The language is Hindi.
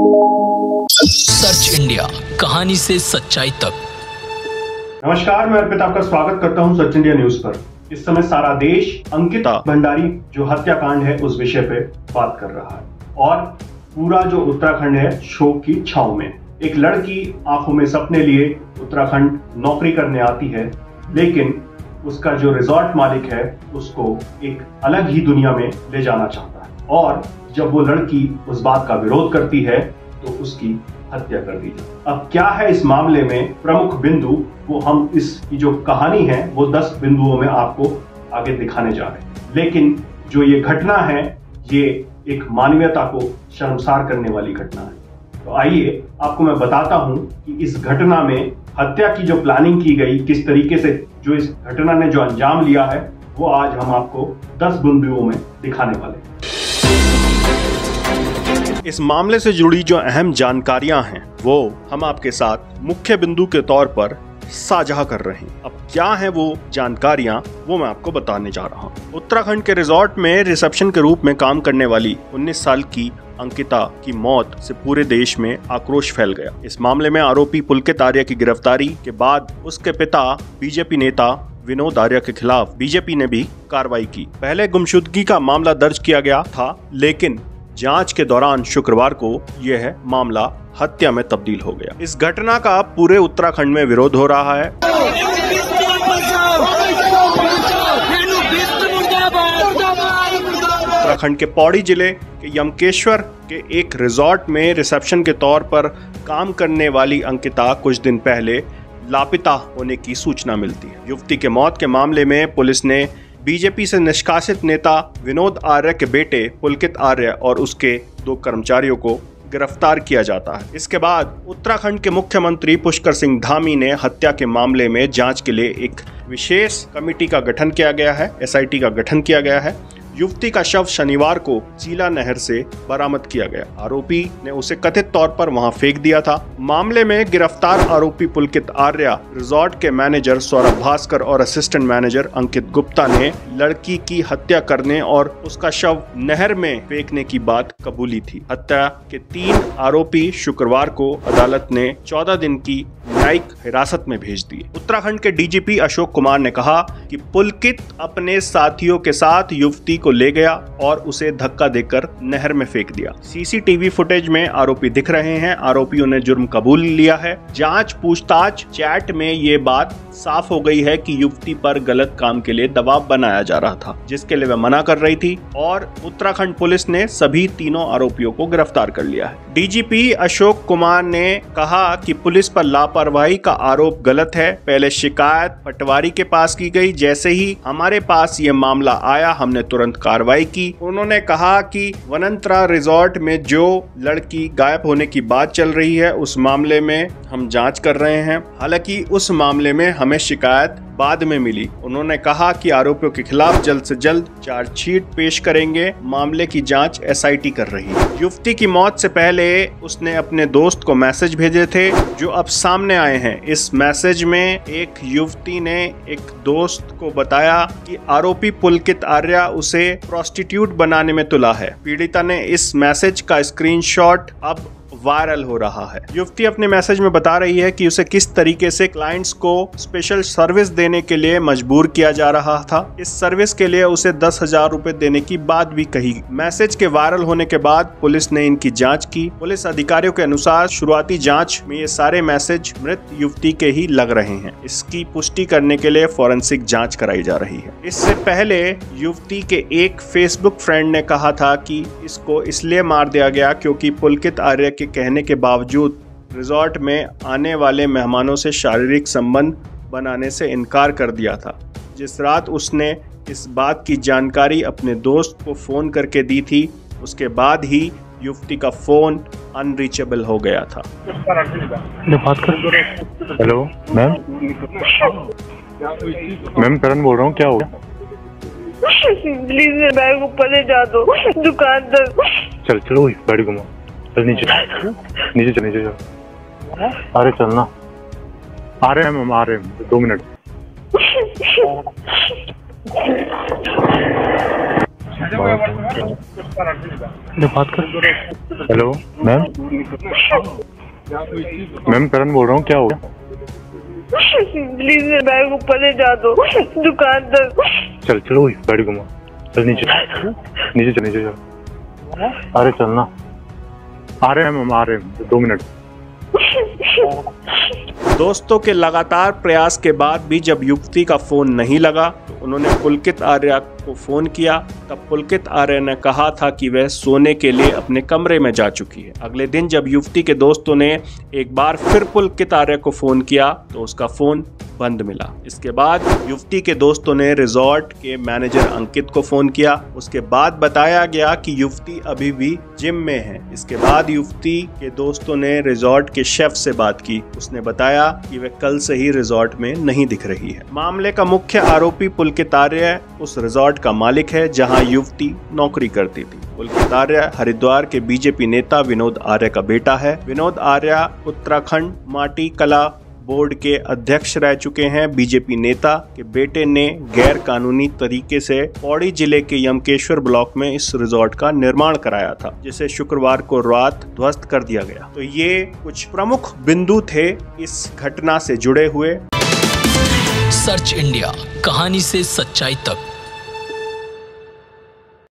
सर्च इंडिया, कहानी से सच्चाई तक। नमस्कार, मैं अर्पित आपका स्वागत करता हूं सर्च इंडिया न्यूज पर। इस समय सारा देश अंकिता भंडारी जो हत्याकांड है उस विषय पे बात कर रहा है और पूरा जो उत्तराखंड है शोक की छांव में। एक लड़की आंखों में सपने लिए उत्तराखंड नौकरी करने आती है, लेकिन उसका जो रिजॉर्ट मालिक है उसको एक अलग ही दुनिया में ले जाना चाहता है और जब वो लड़की उस बात का विरोध करती है तो उसकी हत्या कर दी जाती। अब क्या है इस मामले में प्रमुख बिंदु, वो हम इसकी जो कहानी है वो 10 बिंदुओं में आपको आगे दिखाने जा रहे हैं। लेकिन जो ये घटना है ये एक मानवीयता को शर्मसार करने वाली घटना है। तो आइए आपको मैं बताता हूं कि इस घटना में हत्या की जो प्लानिंग की गई, किस तरीके से जो इस घटना ने जो अंजाम लिया है, वो आज हम आपको 10 बिंदुओं में दिखाने वाले हैं। इस मामले से जुड़ी जो अहम जानकारियां हैं वो हम आपके साथ मुख्य बिंदु के तौर पर साझा कर रहे हैं। अब क्या है वो जानकारियां, वो मैं आपको बताने जा रहा हूं। उत्तराखंड के रिजॉर्ट में रिसेप्शन के रूप में काम करने वाली 19 साल की अंकिता की मौत से पूरे देश में आक्रोश फैल गया। इस मामले में आरोपी पुलकित आर्य की गिरफ्तारी के बाद उसके पिता बीजेपी नेता विनोद आर्य के खिलाफ बीजेपी ने भी कार्रवाई की। पहले गुमशुदगी का मामला दर्ज किया गया था, लेकिन जांच के दौरान शुक्रवार को यह मामला हत्या में तब्दील हो गया। इस घटना का पूरे उत्तराखंड में विरोध हो रहा है। उत्तराखंड के पौड़ी जिले के यमकेश्वर के एक रिजॉर्ट में रिसेप्शन के तौर पर काम करने वाली अंकिता कुछ दिन पहले लापता होने की सूचना मिलती है। युवती के मौत के मामले में पुलिस ने बीजेपी से निष्कासित नेता विनोद आर्य के बेटे पुलकित आर्य और उसके 2 कर्मचारियों को गिरफ्तार किया जाता है। इसके बाद उत्तराखंड के मुख्यमंत्री पुष्कर सिंह धामी ने हत्या के मामले में जांच के लिए एक विशेष कमेटी का गठन किया गया है, SIT का गठन किया गया है। युवती का शव शनिवार को चीला नहर से बरामद किया गया। आरोपी ने उसे कथित तौर पर वहां फेंक दिया था। मामले में गिरफ्तार आरोपी पुलकित आर्य, रिजॉर्ट के मैनेजर सौरभ भास्कर और असिस्टेंट मैनेजर अंकित गुप्ता ने लड़की की हत्या करने और उसका शव नहर में फेंकने की बात कबूली थी। हत्या के 3 आरोपी शुक्रवार को अदालत ने 14 दिन की न्यायिक हिरासत में भेज दिए। उत्तराखंड के DGP अशोक कुमार ने कहा कि पुलकित अपने साथियों के साथ युवती को ले गया और उसे धक्का देकर नहर में फेंक दिया। CCTV फुटेज में आरोपी दिख रहे हैं। आरोपियों ने जुर्म कबूल लिया है। जांच पूछताछ चैट में ये बात साफ हो गई है कि युवती पर गलत काम के लिए दबाव बनाया जा रहा था, जिसके लिए वह मना कर रही थी और उत्तराखंड पुलिस ने सभी तीनों आरोपियों को गिरफ्तार कर लिया है। DGP अशोक कुमार ने कहा कि पुलिस पर लापरवाही का आरोप गलत है। पहले शिकायत पटवारी के पास की गई, जैसे ही हमारे पास ये मामला आया हमने तुरंत कार्रवाई की। उन्होंने कहा कि वनंतरा रिजॉर्ट में जो लड़की गायब होने की बात चल रही है उस मामले में हम जांच कर रहे हैं। हालांकि उस मामले में हमें शिकायत बाद में मिली। उन्होंने कहा कि आरोपियों के खिलाफ जल्द से जल्द चार्जशीट पेश करेंगे। मामले की जांच SIT कर रही है। युवती की मौत से पहले उसने अपने दोस्त को मैसेज भेजे थे जो अब सामने आए हैं। इस मैसेज में एक युवती ने एक दोस्त को बताया कि आरोपी पुलकित आर्य उसे प्रोस्टिट्यूट बनाने में तुला है। पीड़िता ने इस मैसेज का स्क्रीनशॉट अब वायरल हो रहा है। युवती अपने मैसेज में बता रही है कि उसे किस तरीके से क्लाइंट्स को स्पेशल सर्विस देने के लिए मजबूर किया जा रहा था। इस सर्विस के लिए उसे 10,000 रुपए देने की बात भी कही। मैसेज के वायरल होने के बाद पुलिस ने इनकी जांच की। पुलिस अधिकारियों के अनुसार शुरुआती जांच में ये सारे मैसेज मृत युवती के ही लग रहे हैं। इसकी पुष्टि करने के लिए फॉरेंसिक जांच कराई जा रही है। इससे पहले युवती के एक फेसबुक फ्रेंड ने कहा था कि इसको इसलिए मार दिया गया क्योंकि पुलकित आर्य के कहने के बावजूद रिजॉर्ट में आने वाले मेहमानों से शारीरिक संबंध बनाने से इनकार कर दिया था। जिस रात उसने इस बात की जानकारी अपने दोस्त को फोन करके दी थी, उसके बाद ही युवती का फोन अनरीचेबल हो गया था। हेलो मैम करण बोल रहा हूँ, क्या हो गया? प्लीज मेरे बैग ऊपर ले जा दो दुकान तक। चलो गाड़ी घुमा, चल नीचे चल। अरे चलना, आ रहे हैं मैम, आ रहे हैं 2 मिनट। बात कर। हेलो मैम, मैम करण बोल रहा हूँ, क्या हो गया? प्लीज मेरे बैग ऊपर ले जा दो दुकान तक। चल चलो गाड़ी घुमा, चल नीचे नीचे चल, नीचे चल। अरे चलना, आ रहे हैं मैम, आ रहे हैं 2 मिनट। दोस्तों के लगातार प्रयास के बाद भी जब युवती का फोन नहीं लगा तो उन्होंने पुलकित आर्य को फोन किया। तब पुलकित आर्य ने कहा था कि वह सोने के लिए अपने कमरे में जा चुकी है। अगले दिन जब युवती के दोस्तों ने एक बार फिर पुलकित आर्य को फोन किया तो उसका फोन बंद मिला। इसके बाद युवती के दोस्तों ने रिजॉर्ट के मैनेजर अंकित को फोन किया। उसके बाद बताया गया कि युवती अभी भी जिम में है। इसके बाद युवती के दोस्तों ने रिजॉर्ट के शेफ से बात की। उसने बताया कि वह कल से ही रिजॉर्ट में नहीं दिख रही है। मामले का मुख्य आरोपी पुलकित आर्य उस रिजॉर्ट का मालिक है जहां युवती नौकरी करती थी। पुलकित आर्य हरिद्वार के बीजेपी नेता विनोद आर्य का बेटा है। विनोद आर्य उत्तराखंड माटी कला बोर्ड के अध्यक्ष रह चुके हैं। बीजेपी नेता के बेटे ने गैर कानूनी तरीके से पौड़ी जिले के यमकेश्वर ब्लॉक में इस रिजॉर्ट का निर्माण कराया था, जिसे शुक्रवार को रात ध्वस्त कर दिया गया। तो ये कुछ प्रमुख बिंदु थे इस घटना से जुड़े हुए। सर्च इंडिया, कहानी से सच्चाई तक।